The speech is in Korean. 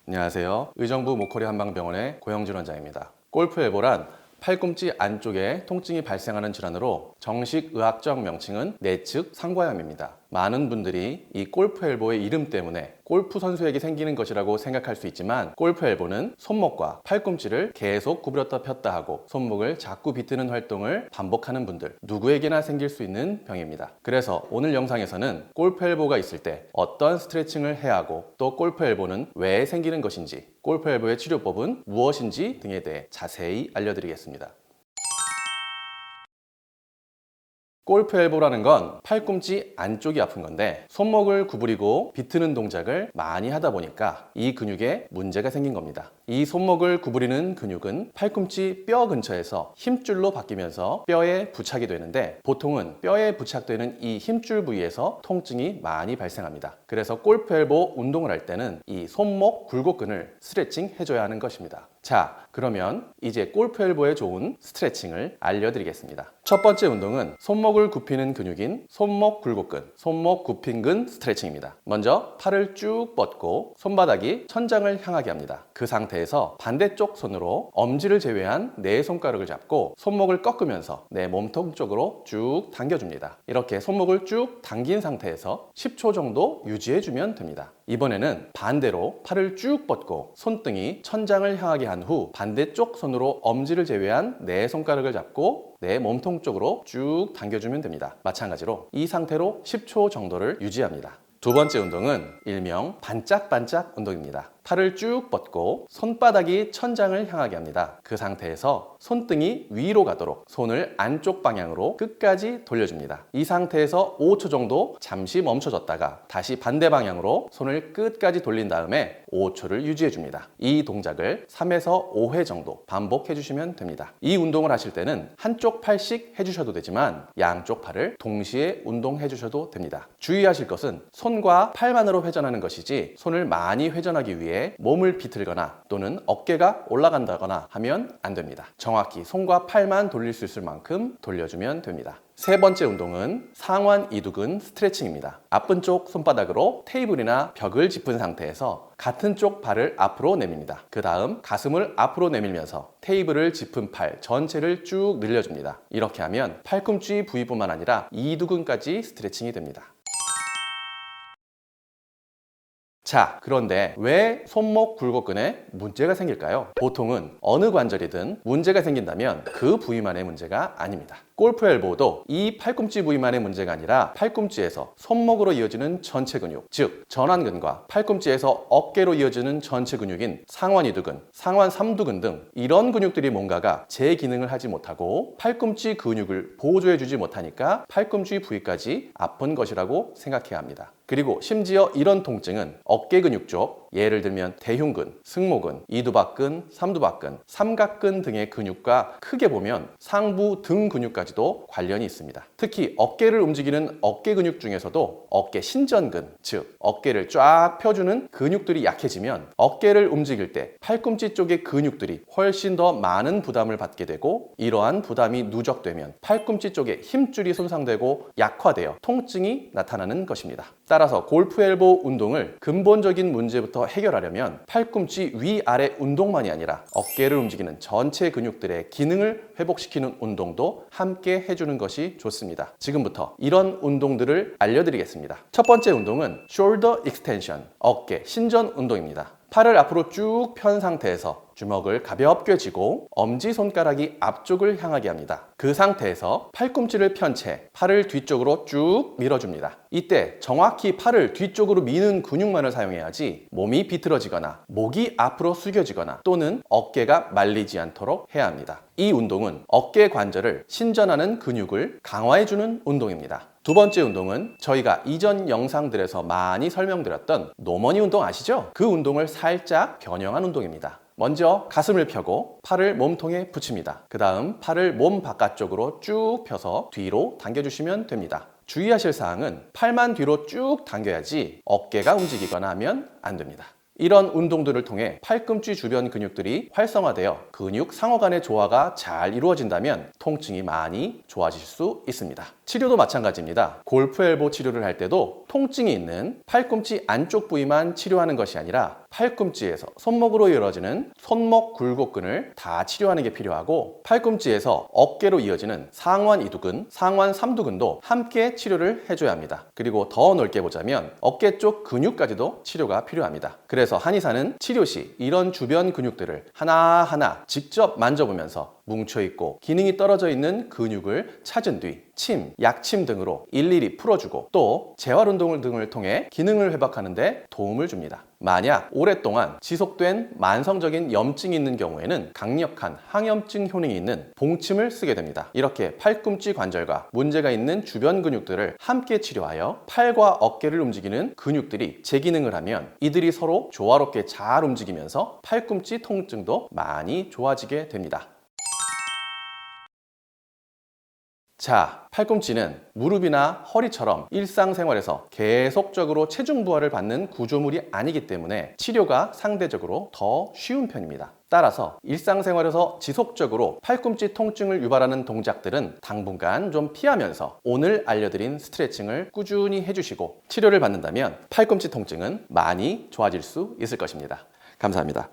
안녕하세요. 의정부 모커리 한방병원의 고영진 원장입니다. 골프 엘보란 팔꿈치 안쪽에 통증이 발생하는 질환으로 정식 의학적 명칭은 내측 상과염입니다. 많은 분들이 이 골프 엘보의 이름 때문에 골프 선수에게 생기는 것이라고 생각할 수 있지만, 골프 엘보는 손목과 팔꿈치를 계속 구부렸다 폈다 하고 손목을 자꾸 비트는 활동을 반복하는 분들 누구에게나 생길 수 있는 병입니다. 그래서 오늘 영상에서는 골프 엘보가 있을 때 어떤 스트레칭을 해야 하고, 또 골프 엘보는 왜 생기는 것인지, 골프 엘보의 치료법은 무엇인지 등에 대해 자세히 알려드리겠습니다. 골프 엘보라는 건 팔꿈치 안쪽이 아픈 건데, 손목을 구부리고 비트는 동작을 많이 하다 보니까 이 근육에 문제가 생긴 겁니다. 이 손목을 구부리는 근육은 팔꿈치 뼈 근처에서 힘줄로 바뀌면서 뼈에 부착이 되는데, 보통은 뼈에 부착되는 이 힘줄 부위에서 통증이 많이 발생합니다. 그래서 골프 엘보 운동을 할 때는 이 손목 굴곡근을 스트레칭 해줘야 하는 것입니다. 자, 그러면 이제 골프 엘보에 좋은 스트레칭을 알려드리겠습니다. 첫 번째 운동은 손목을 굽히는 근육인 손목 굴곡근, 손목 굽힘근 스트레칭입니다. 먼저 팔을 쭉 뻗고 손바닥이 천장을 향하게 합니다. 그 상태에서 반대쪽 손으로 엄지를 제외한 네 손가락을 잡고 손목을 꺾으면서 내 몸통 쪽으로 쭉 당겨줍니다. 이렇게 손목을 쭉 당긴 상태에서 10초 정도 유지해주면 됩니다. 이번에는 반대로 팔을 쭉 뻗고 손등이 천장을 향하게 한 후 반대쪽 손으로 엄지를 제외한 네 손가락을 잡고 내 몸통 쪽으로 쭉 당겨주면 됩니다. 마찬가지로 이 상태로 10초 정도를 유지합니다. 두 번째 운동은 일명 반짝반짝 운동입니다. 팔을 쭉 뻗고 손바닥이 천장을 향하게 합니다. 그 상태에서 손등이 위로 가도록 손을 안쪽 방향으로 끝까지 돌려줍니다. 이 상태에서 5초 정도 잠시 멈춰졌다가 다시 반대 방향으로 손을 끝까지 돌린 다음에 5초를 유지해줍니다. 이 동작을 3에서 5회 정도 반복해 주시면 됩니다. 이 운동을 하실 때는 한쪽 팔씩 해주셔도 되지만 양쪽 팔을 동시에 운동해 주셔도 됩니다. 주의하실 것은 손과 팔만으로 회전하는 것이지, 손을 많이 회전하기 위해 몸을 비틀거나 또는 어깨가 올라간다거나 하면 안 됩니다. 정확히 손과 팔만 돌릴 수 있을 만큼 돌려주면 됩니다. 세 번째 운동은 상완 이두근 스트레칭입니다. 아픈 쪽 손바닥으로 테이블이나 벽을 짚은 상태에서 같은 쪽 발을 앞으로 내밉니다. 그 다음 가슴을 앞으로 내밀면서 테이블을 짚은 팔 전체를 쭉 늘려줍니다. 이렇게 하면 팔꿈치 부위뿐만 아니라 이두근까지 스트레칭이 됩니다. 자, 그런데 왜 손목 굴곡근에 문제가 생길까요? 보통은 어느 관절이든 문제가 생긴다면 그 부위만의 문제가 아닙니다. 골프 엘보도 이 팔꿈치 부위만의 문제가 아니라 팔꿈치에서 손목으로 이어지는 전체 근육, 즉 전완근과 팔꿈치에서 어깨로 이어지는 전체 근육인 상완 이두근, 상완 삼두근 등 이런 근육들이 뭔가가 제 기능을 하지 못하고 팔꿈치 근육을 보조해주지 못하니까 팔꿈치 부위까지 아픈 것이라고 생각해야 합니다. 그리고 심지어 이런 통증은 어깨 근육 쪽, 예를 들면 대흉근, 승모근, 이두박근, 삼두박근, 삼각근 등의 근육과 크게 보면 상부 등 근육까지도 관련이 있습니다. 특히 어깨를 움직이는 어깨 근육 중에서도 어깨 신전근, 즉 어깨를 쫙 펴주는 근육들이 약해지면 어깨를 움직일 때 팔꿈치 쪽의 근육들이 훨씬 더 많은 부담을 받게 되고, 이러한 부담이 누적되면 팔꿈치 쪽의 힘줄이 손상되고 약화되어 통증이 나타나는 것입니다. 따라서 골프 엘보 운동을 근본적인 문제부터 해결하려면 팔꿈치 위아래 운동만이 아니라 어깨를 움직이는 전체 근육들의 기능을 회복시키는 운동도 함께 해주는 것이 좋습니다. 지금부터 이런 운동들을 알려드리겠습니다. 첫 번째 운동은 shoulder extension, 어깨 신전 운동입니다. 팔을 앞으로 쭉 편 상태에서 주먹을 가볍게 쥐고 엄지손가락이 앞쪽을 향하게 합니다. 그 상태에서 팔꿈치를 편 채 팔을 뒤쪽으로 쭉 밀어줍니다. 이때 정확히 팔을 뒤쪽으로 미는 근육만을 사용해야지 몸이 비틀어지거나 목이 앞으로 숙여지거나 또는 어깨가 말리지 않도록 해야 합니다. 이 운동은 어깨 관절을 신전하는 근육을 강화해주는 운동입니다. 두 번째 운동은 저희가 이전 영상들에서 많이 설명드렸던 노머니 운동 아시죠? 그 운동을 살짝 변형한 운동입니다. 먼저 가슴을 펴고 팔을 몸통에 붙입니다. 그 다음 팔을 몸 바깥쪽으로 쭉 펴서 뒤로 당겨주시면 됩니다. 주의하실 사항은 팔만 뒤로 쭉 당겨야지 어깨가 움직이거나 하면 안 됩니다. 이런 운동들을 통해 팔꿈치 주변 근육들이 활성화되어 근육 상호 간의 조화가 잘 이루어진다면 통증이 많이 좋아질 수 있습니다. 치료도 마찬가지입니다. 골프 엘보 치료를 할 때도 통증이 있는 팔꿈치 안쪽 부위만 치료하는 것이 아니라 팔꿈치에서 손목으로 이어지는 손목 굴곡근을 다 치료하는 게 필요하고, 팔꿈치에서 어깨로 이어지는 상완 이두근, 상완 삼두근도 함께 치료를 해줘야 합니다. 그리고 더 넓게 보자면 어깨 쪽 근육까지도 치료가 필요합니다. 그래서 한의사는 치료 시 이런 주변 근육들을 하나하나 직접 만져보면서 뭉쳐있고 기능이 떨어져 있는 근육을 찾은 뒤 침, 약침 등으로 일일이 풀어주고, 또 재활운동 등을 통해 기능을 회복하는 데 도움을 줍니다. 만약 오랫동안 지속된 만성적인 염증이 있는 경우에는 강력한 항염증 효능이 있는 봉침을 쓰게 됩니다. 이렇게 팔꿈치 관절과 문제가 있는 주변 근육들을 함께 치료하여 팔과 어깨를 움직이는 근육들이 재기능을 하면 이들이 서로 조화롭게 잘 움직이면서 팔꿈치 통증도 많이 좋아지게 됩니다. 자, 팔꿈치는 무릎이나 허리처럼 일상생활에서 계속적으로 체중 부하를 받는 구조물이 아니기 때문에 치료가 상대적으로 더 쉬운 편입니다. 따라서 일상생활에서 지속적으로 팔꿈치 통증을 유발하는 동작들은 당분간 좀 피하면서 오늘 알려드린 스트레칭을 꾸준히 해주시고 치료를 받는다면 팔꿈치 통증은 많이 좋아질 수 있을 것입니다. 감사합니다.